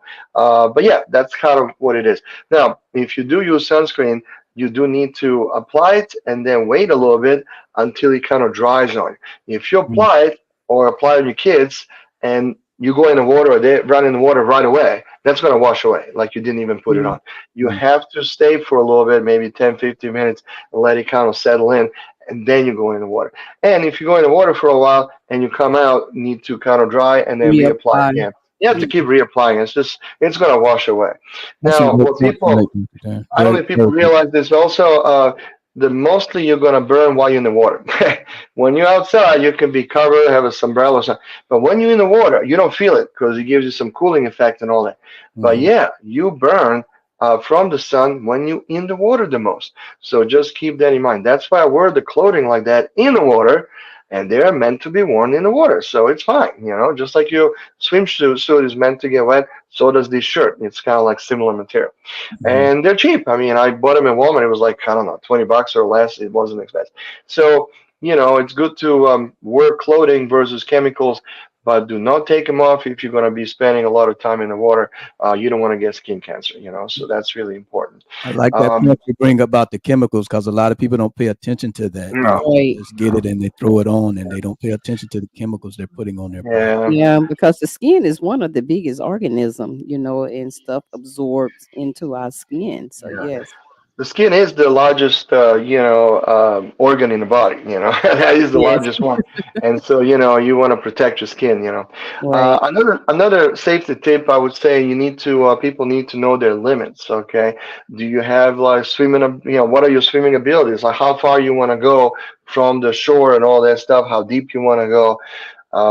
But yeah, that's kind of what it is. Now, if you do use sunscreen, you do need to apply it and then wait a little bit until it kind of dries on you. If you Mm. apply it or apply it on your kids and you go in the water or they run in the water right away, that's going to wash away like you didn't even put it Mm. on. You Mm. have to stay for a little bit, maybe 10, 15 minutes, and let it kind of settle in, and then you go in the water. And if you go in the water for a while and you come out, you need to kind of dry and then reapply Reapply. again. You have to Mm. keep reapplying. It's going to wash away. That's some Now, good what points you people, make, Dr. Dan. I don't Very, think people very good. realize this also. The mostly you're gonna burn while you're in the water. When you're outside, you can be covered, have a umbrella or something. But when you're in the water, you don't feel it because it gives you some cooling effect and all that. But Mhm. yeah, you burn from the sun when you're in the water the most. So just keep that in mind. That's why I wear the clothing like that in the water, and they're meant to be worn in the water. So it's fine, you know, just like your swimsuit is meant to get wet, so does this shirt. It's kind of like similar material. Mhm. And they're cheap. I mean, I bought them at Walmart. It was like, I don't know, $20 or less. It wasn't expensive. So, you know, it's good to wear clothing versus chemicals, but do not take them off if you're going to be spending a lot of time in the water. You don't want to get skin cancer, you know, so that's really important. I like that Um, point you bring about the chemicals because a lot of people don't pay attention to that. You know, no, they Right. just get it and they throw it on and they don't pay attention to the chemicals they're putting on their body. yeah. Yeah, because the skin is one of the biggest organism, and stuff absorbs into our skin. So Yeah. yes. The skin is the largest, organ in the body. You know, that is the Yes. largest one, and so you know you want to protect your skin. You know, Right. another safety tip I would say you need to people need to know their limits. Okay, do you have like swimming? What are your swimming abilities? Like how far you want to go from the shore and all that stuff. How deep you want to go.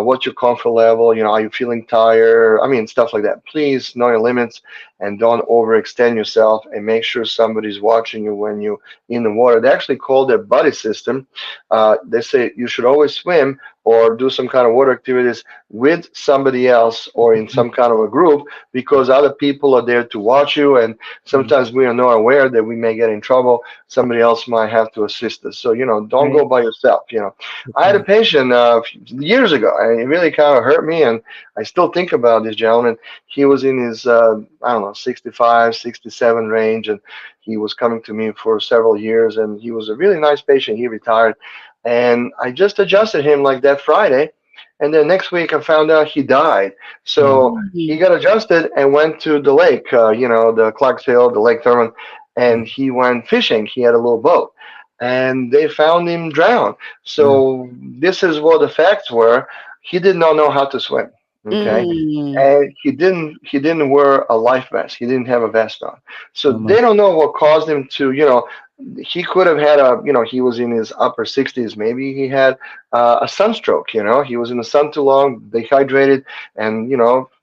What's your comfort level? You know, are you feeling tired? I mean, stuff like that. Please know your limits and don't overextend yourself. And make sure somebody's watching you when you're in the water. They actually call their buddy system. They say you should always swim or do some kind of water activities with somebody else or in some kind of a group because other people are there to watch you. And sometimes we are not aware that we may get in trouble. Somebody else might have to assist us. So, you know, don't Right. go by yourself. You know, I had a patient years ago, and it really kind of hurt me. And I still think about this gentleman. He was in his, I don't know, 65, 67 range, and he was coming to me for several years. And he was a really nice patient. He retired. And I just adjusted him like that Friday. And then next week I found out he died. So he got adjusted and went to the lake, the Clarksville, the Lake Thurmond, and he went fishing. He had a little boat. And they found him drowned. So this is what the facts were. He did not know how to swim. Okay. Mm. And he didn't wear a life vest. He didn't have a vest on. So Oh, my. they don't know what caused him to, he could have had he was in his upper 60s. Maybe he had a sunstroke, he was in the sun too long, dehydrated, and,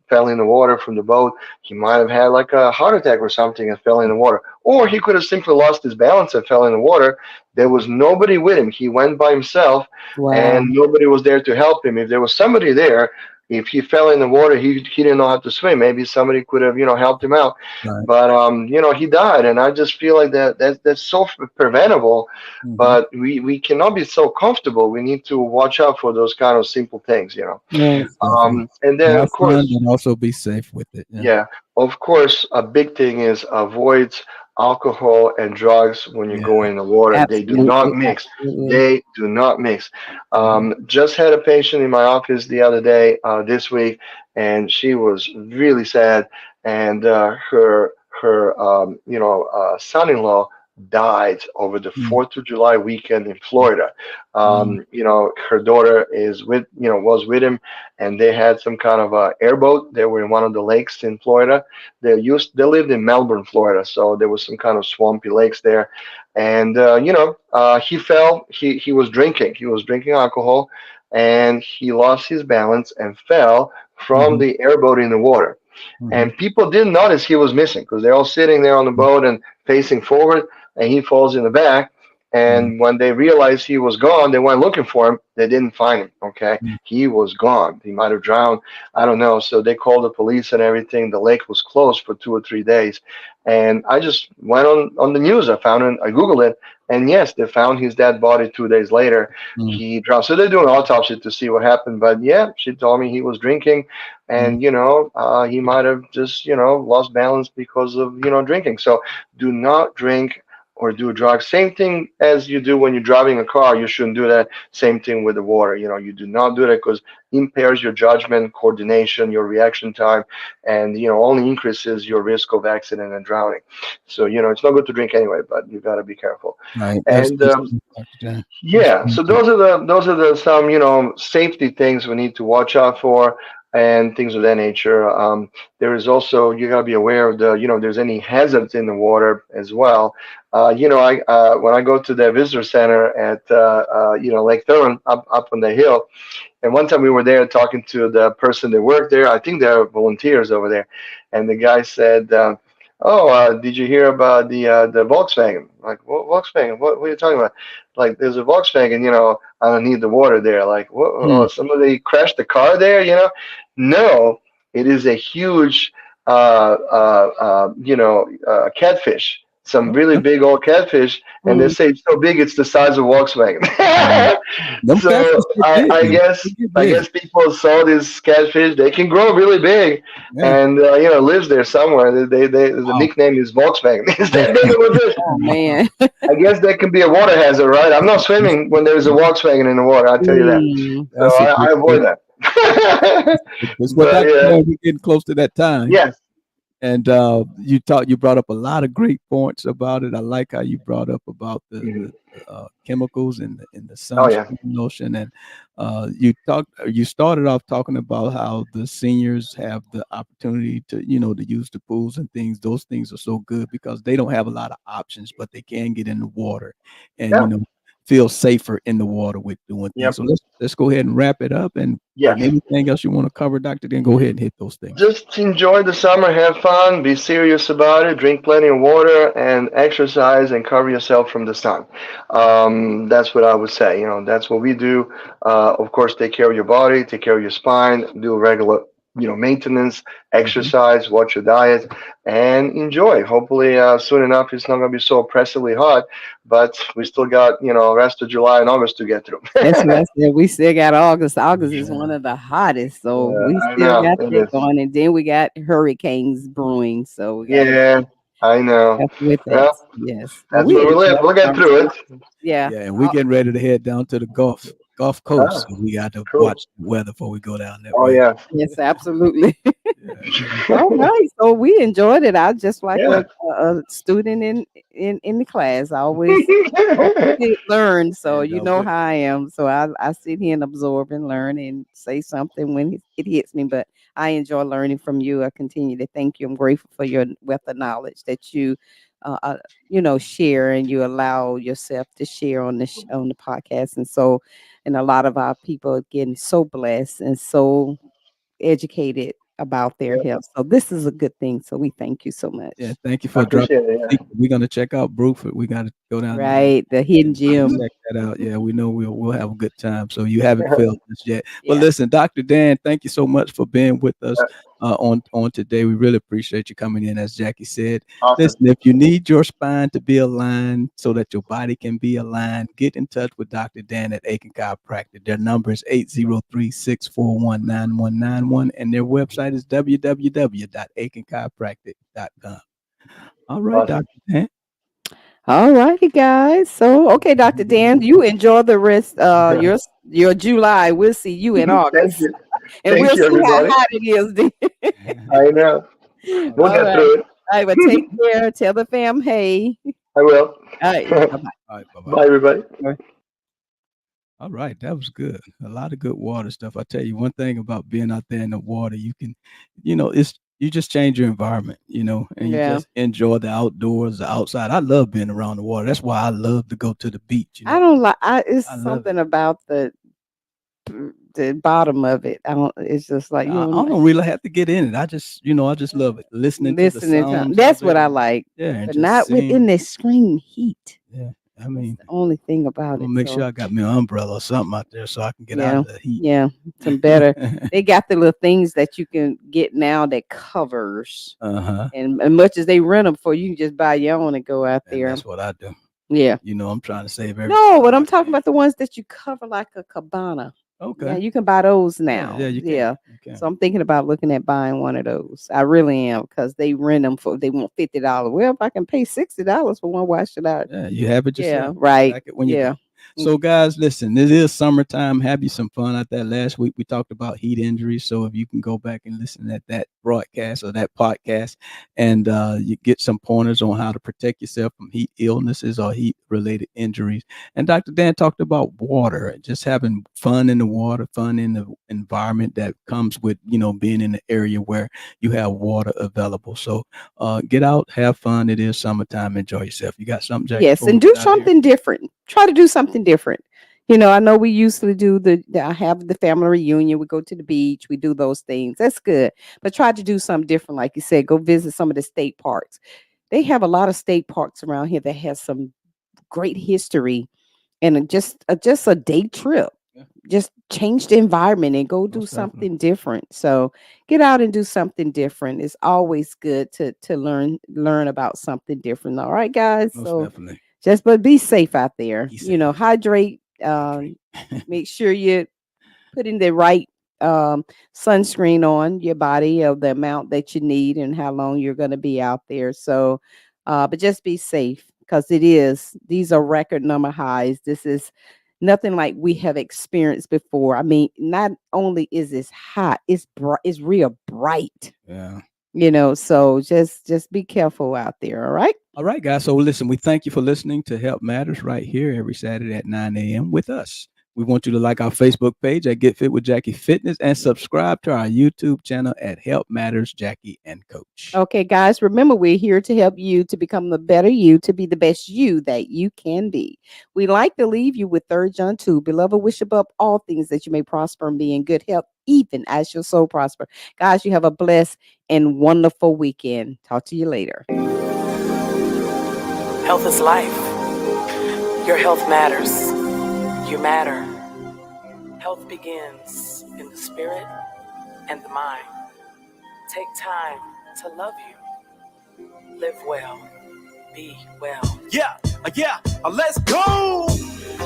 fell in the water from the boat. He might have had like a heart attack or something and fell in the water. Or he could have simply lost his balance and fell in the water. There was nobody with him. He went by himself Wow. and nobody was there to help him. If there was somebody there, if he fell in the water, he didn't know how to swim. Maybe somebody could have, helped him out. Right. But, he died. And I just feel like that's so preventable. Mhm. But we cannot be so comfortable. We need to watch out for those kind of simple things, Yes. And then, Have of course, fun and also be safe with it. yeah, of course, a big thing is avoid alcohol and drugs when you Yeah. go in the water. They do not Absolutely. mix. Absolutely. They do not mix. Just had a patient in my office the other day, this week, and she was really sad. And her son-in-law died over the Mm. 4th of July weekend in Florida. You know, her daughter is with, you know, was with him, and they had some kind of a airboat. They were in one of the lakes in Florida. They lived in Melbourne, Florida, so there was some kind of swampy lakes there. And you know, he fell. He was drinking. He was drinking alcohol, and he lost his balance and fell from Mhm. the airboat in the water. Mhm. And people didn't notice he was missing because they're all sitting there on the boat and facing forward, and he falls in the back. Mhm. And when they realized he was gone, they went looking for him. They didn't find him. Okay, Mhm. he was gone. He might have drowned. I don't know. So they called the police and everything. The lake was closed for 2 or 3 days. And I just went on the news. I found it. I googled it, and yes, they found his dead body 2 days later. Mhm. He drowned. So they're doing an autopsy to see what happened. But yeah, she told me he was drinking, Mhm. and you know, he might have just, you know, lost balance because of, you know, drinking. So do not drink or do drugs. Same thing as you do when you're driving a car. You shouldn't do that. Same thing with the water. You know, you do not do that because impairs your judgment, coordination, your reaction time, and you know, only increases your risk of accident and drowning. So you know, it's not good to drink anyway, but you got to be careful. Right. That's And that's true, Dr. Dan. That's yeah, true. so those are the some, you know, safety things we need to watch out for, and things of that nature. There is also, you gotta be aware of the, you know, there's any hazards in the water as well. You know, I when I go to the visitor center at you know, Lake Thuron up on the hill, and one time we were there talking to the person that worked there. I think they're volunteers over there, and the guy said, "Oh, did you hear about the Volkswagen?" Like, what Volkswagen? What are you talking about? Like, there's a Volkswagen, you know, underneath the water there. Like, what? Mm. Oh, somebody crashed the car there, you know? No, it is a huge, you know, catfish. Some really Okay. big old catfish, and they Mm. say it's so big it's the size of Volkswagen. Right. Them So catfish get I, big I now. guess They get I big. guess people saw these catfish. They can grow really big, Yeah. and you know, lives there somewhere. The Wow. nickname is Volkswagen. It's That's that big of a fish. Oh man. I guess that can be a water hazard, right? I'm not that's swimming when there's a Volkswagen in the water. I'll tell you that. Mm. So that's a I good avoid that. well, But Dr. yeah, Dan, we're getting close to that time. yes, And you brought up a lot of great points about it. I like how you brought up about Mhm. the chemicals in the Oh yeah, sunscreen lotion, and you started off talking about how the seniors have the opportunity to, you know, to use the pools and things. Those things are so good because they don't have a lot of options, but they can get in the water and, you yeah, know, feel safer in the water with doing things. yep, So let's go ahead and wrap it up. And yes. anything else you want to cover, Doctor? Then go ahead and hit those things. Just enjoy the summer, have fun, be serious about it, drink plenty of water, and exercise and cover yourself from the sun. That's what I would say. You know, that's what we do. Of course, take care of your body, take care of your spine, do regular, you know, maintenance, Mhm. exercise, watch your diet, and enjoy. Hopefully, soon enough, it's not going to be so oppressively hot, but we still got, you know, rest of July and August to get through. That's what I said. We still got August. August is one of the hottest, so we I still know got it that is. going. And then we got hurricanes brewing, so we got to Yeah, I know. have with that. Well, Yes, but that's we where we live. enjoyed We'll the get through it. conversation. Yeah. Yeah, and we're getting ready to head down to the Gulf Coast. Ah, So we got to cool. watch the weather before we go down that Oh way. yeah. Yes, absolutely. Yeah. All right, so we enjoyed it. I just like Yeah. a student in the class. I always learn, so you know we- how I am. So I sit here and absorb and learn and say something when it hits me. But I enjoy learning from you. I continue to thank you. I'm grateful for your wealth of knowledge that you, you know, share and you allow yourself to share on on the podcast. And so, and a lot of our people are getting so blessed and so educated about their Yep. health. So this is a good thing. So we thank you so much. yeah, thank you I for dropping. appreciate it. Yeah. We're gonna check out Bruford. We got to go down there Right, the hidden and gem. check that out. Yeah, we know we'll have a good time. So you haven't failed us yet. But Yeah. listen, Dr. Dan, thank you so much for being with us on today. We really appreciate you coming in. As Jackie said, Awesome. listen, if you need your spine to be aligned so that your body can be aligned, get in touch with Dr. Dan at Aiken Chiropractic. Their number is 803-641-9191, and their website is www.aikenchiropractic.com. All right, Awesome. Dr. Dan. All righty, guys. So okay, Dr. Dan, you enjoy the rest your July. We'll see you in Thank August. you. And Thank we'll you, see how everybody. hot it is then. I know. We'll All get right. through it. All right, but take care. Tell the fam hey. I will. All right. Bye-bye. All right, bye-bye. Bye, everybody. All right, that was good. A lot of good water stuff. I tell you, one thing about being out there in the water, you can, it's you just change your environment, and you Yeah. just enjoy the outdoors, the outside. I love being around the water. That's why I love to go to the beach. I don't like. It's I love something about the bottom of it. I don't. It's just like you I know, don't really have to get in it. I just love it. Listening to the listening to. sounds. That's of what it I and- like, Yeah, and but just not seeing- within the extreme heat. Yeah, I That's mean, the only thing I'm about gonna it. make so, sure I got me an umbrella or something out there so I can get out of the heat. Yeah, some better. They got the little things that you can get now that covers, Uh-huh. and much as they rent them for, you can just buy your own and go out And there. that's what I do. Yeah. I'm trying to save everything. No, but I'm talking about the ones that you cover like a cabana. Okay. Yeah, you can buy those now. Yeah, you can. Yeah. You can. So I'm thinking about looking at buying one of those. I really am, because they rent them they want $50. Well, if I can pay $60 for one, why should I? Yeah, you have it Yeah, yourself. right. Pack it when you Yeah. go. So guys, listen, it is summertime. Have you some fun out there. Last week we talked about heat injuries. So if you can go back and listen at that broadcast or that podcast, and you get some pointers on how to protect yourself from heat illnesses or heat related injuries. And Dr. Dan talked about water and just having fun in the water, fun in the environment that comes with, being in the area where you have water available. So get out, have fun. It is summertime. Enjoy yourself. You got something, Jack? Yes, and do something different. Try to do something different. I know we usually do I have the family reunion. We go to the beach. We do those things. That's good. But try to do something different. Like you said, go visit some of the state parks. They have a lot of state parks around here that has some great history, and just a day trip. Yeah. Just change the environment and go do Most something different. So get out and do something different. It's always good to learn about something different. All right, guys. Most So definitely. but be safe out there. Be safe. Hydrate. Make sure you put in the right sunscreen on your body of the amount that you need and how long you're going to be out there. So, but just be safe, because these are record number highs. This is nothing like we have experienced before. I mean, not only is this hot, it's real bright. Yeah. So just be careful out there. All right. All right, guys. So listen, we thank you for listening to Health Matters right here every Saturday at 9 a.m. with us. We want you to like our Facebook page at Get Fit with Jackie Fitness and subscribe to our YouTube channel at Health Matters Jackie and Coach. Okay, guys, remember, we're here to help you to become the better you, to be the best you that you can be. We like to leave you with 3 John 2. Beloved, wish above all things that you may prosper and be in good health, even as your soul prosper. Guys, you have a blessed and wonderful weekend. Talk to you later. Health is life. Your health matters. You matter. Health begins in the spirit and the mind. Take time to love you. Live well. Be well. Yeah, let's go.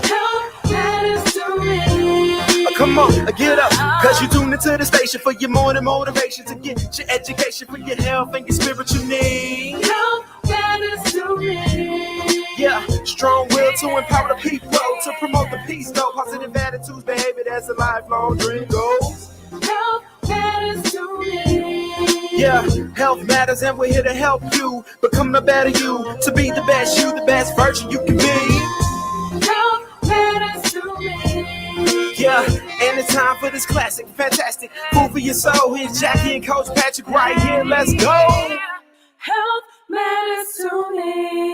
Health matters to me. Come on, get up, cause you tuned into the station for your morning motivation to get your education for your health and your spiritual needs. Health matters to me. Yeah, strong will to empower the people, to promote the peace, though. Positive attitudes, baby, that's a lifelong dream goals. Health matters to me. Yeah, health matters and we're here to help you become the better you, to be the best you, the best version you can be. Health matters to me. Yeah, and it's time for this classic, fantastic food for your soul. Here's Jackie and Coach Patrick right here. Let's go. Health matters to me.